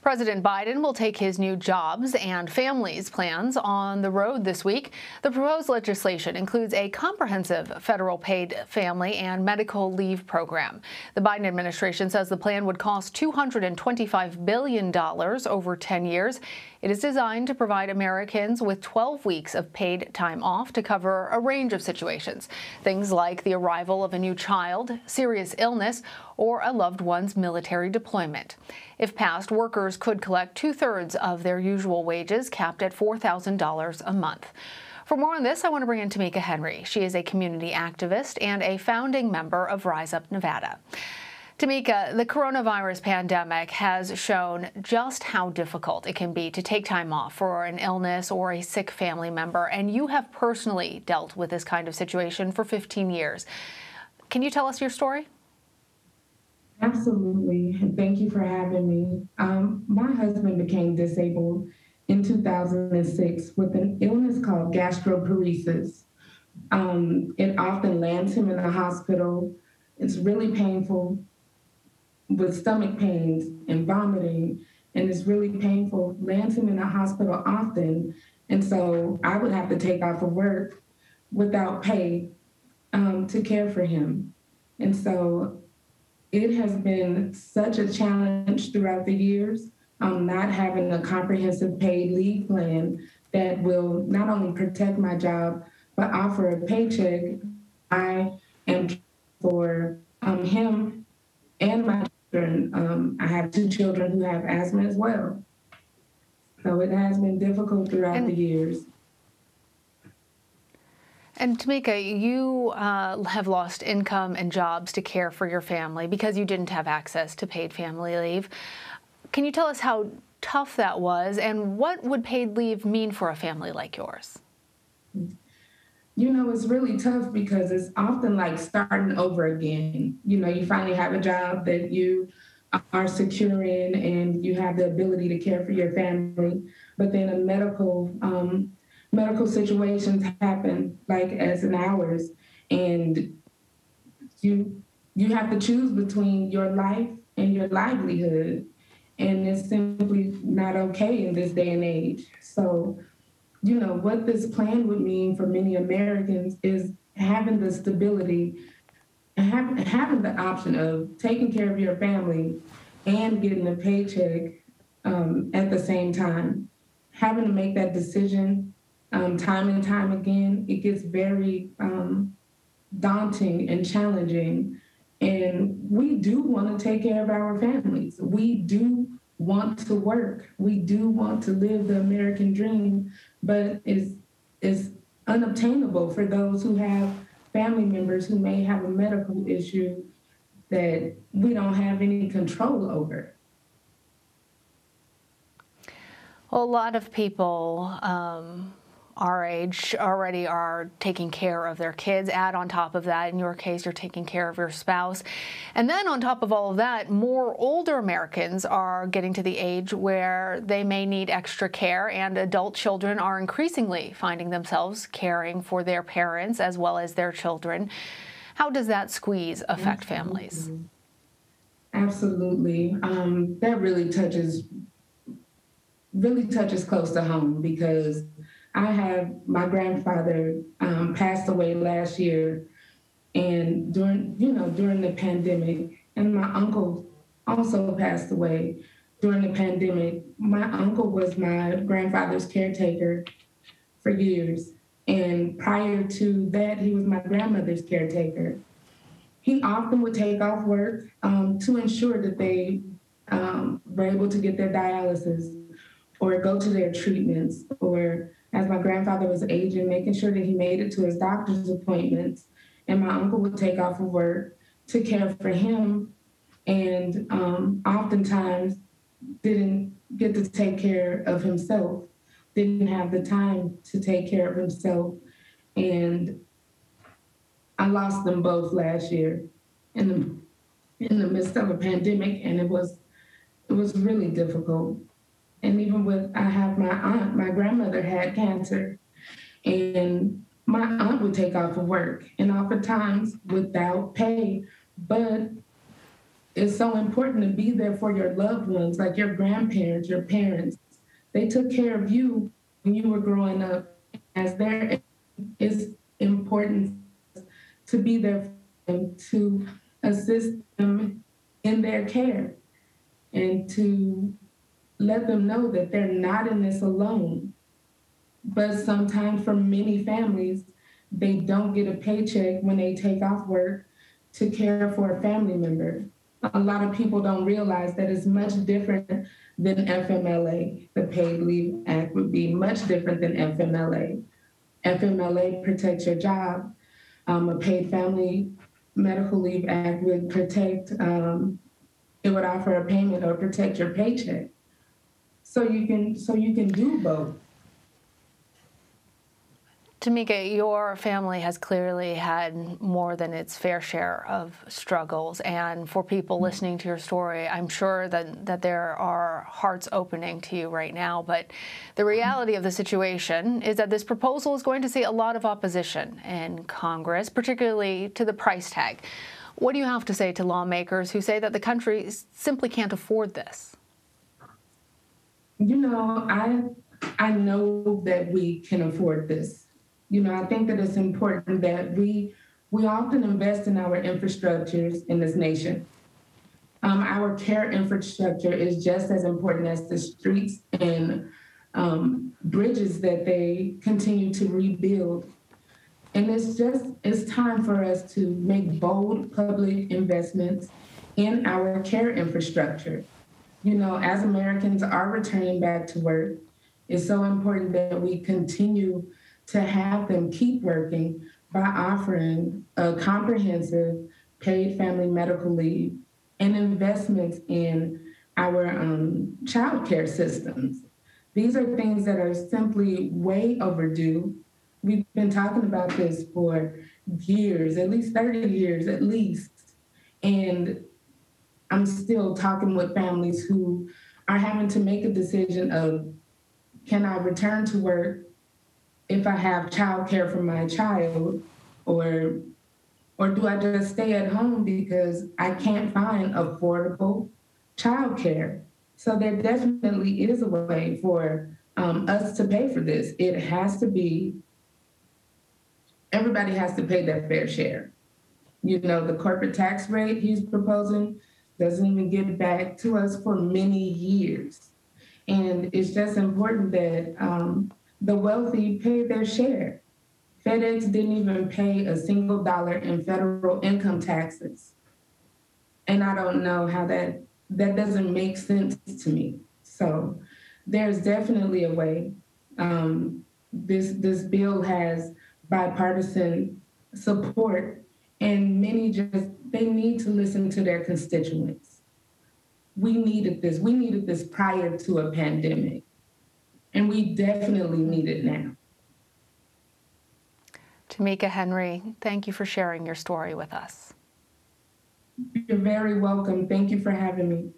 President Biden will take his new jobs and families plans on the road this week. The proposed legislation includes a comprehensive federal paid family and medical leave program. The Biden administration says the plan would cost $225 billion over 10 years. It is designed to provide Americans with 12 weeks of paid time off to cover a range of situations, things like the arrival of a new child, serious illness, or a loved one's military deployment. If passed, workers could collect 2/3 of their usual wages, capped at $4,000 a month. For more on this, I want to bring in Tameka Henry. She is a community activist and a founding member of Rise Up Nevada. Tameka, the coronavirus pandemic has shown just how difficult it can be to take time off for an illness or a sick family member, and you have personally dealt with this kind of situation for 15 years. Can you tell us your story? Absolutely. Thank you for having me. My husband became disabled in 2006 with an illness called gastroparesis. It often lands him in the hospital. It's really painful, with stomach pains and vomiting, and it's really painful, lands him in the hospital often. And so I would have to take off of work without pay to care for him. And so it has been such a challenge throughout the years, not having a comprehensive paid leave plan that will not only protect my job, but offer a paycheck. I am for him and my children. I have 2 children who have asthma as well. So it has been difficult throughout the years. And Tameka, you have lost income and jobs to care for your family because you didn't have access to paid family leave. Can you tell us how tough that was, and what would paid leave mean for a family like yours? You know, it's really tough because it's often like starting over again. You know, you finally have a job that you are secure in and you have the ability to care for your family, but then a medical situations happen like as in ours, and you have to choose between your life and your livelihood, and it's simply not okay in this day and age. So, you know, what this plan would mean for many Americans is having the stability and having the option of taking care of your family and getting a paycheck at the same time. Having to make that decision time and time again, it gets very daunting and challenging. And we do want to take care of our families. We do want to work. We do want to live the American dream, but it's unobtainable for those who have family members who may have a medical issue that we don't have any control over. Well, a lot of people our age already are taking care of their kids. Add on top of that, in your case, you're taking care of your spouse. And then on top of all of that, more older Americans are getting to the age where they may need extra care, and adult children are increasingly finding themselves caring for their parents as well as their children. How does that squeeze affect families? Absolutely. That really touches close to home, because my grandfather passed away last year, and during the pandemic, and my uncle also passed away during the pandemic. My uncle was my grandfather's caretaker for years, and prior to that, he was my grandmother's caretaker. He often would take off work to ensure that they were able to get their dialysis or go to their treatments, or as my grandfather was aging, making sure that he made it to his doctor's appointments. And my uncle would take off of work to care for him, and oftentimes didn't get to take care of himself, didn't have the time to take care of himself. And I lost them both last year in the midst of a pandemic, and it was really difficult. And even I have my aunt, my grandmother had cancer, and my aunt would take off of work, and oftentimes without pay, but it's so important to be there for your loved ones, like your grandparents, your parents. They took care of you when you were growing up. As there is important to be there for them, to assist them in their care, and to let them know that they're not in this alone. But sometimes for many families, they don't get a paycheck when they take off work to care for a family member. A lot of people don't realize that it's much different than FMLA. The Paid Leave Act would be much different than FMLA. FMLA protects your job. A Paid Family Medical Leave Act would protect, it would offer a payment or protect your paycheck. So you can do both. Tameka, your family has clearly had more than its fair share of struggles, and for people listening to your story, I'm sure that there are hearts opening to you right now, but the reality of the situation is that this proposal is going to see a lot of opposition in Congress, particularly to the price tag. What do you have to say to lawmakers who say that the country simply can't afford this? You know, I know that we can afford this. You know, I think that it's important that we often invest in our infrastructures in this nation. Our care infrastructure is just as important as the streets and bridges that they continue to rebuild. And it's time for us to make bold public investments in our care infrastructure. You know, as Americans are returning back to work, it's so important that we continue to have them keep working by offering a comprehensive paid family medical leave and investments in our child care systems. These are things that are simply way overdue. We've been talking about this for years, at least 30 years at least. And I'm still talking with families who are having to make a decision of, can I return to work if I have childcare for my child, or do I just stay at home because I can't find affordable childcare? So there definitely is a way for us to pay for this. It has to be, everybody has to pay their fair share. You know, the corporate tax rate he's proposing doesn't even give back to us for many years. And it's just important that the wealthy pay their share. FedEx didn't even pay a single dollar in federal income taxes. And I don't know how that doesn't make sense to me. So there's definitely a way. This bill has bipartisan support, and many they need to listen to their constituents. We needed this. We needed this prior to a pandemic. And we definitely need it now. Tameka Henry, thank you for sharing your story with us. You're very welcome. Thank you for having me.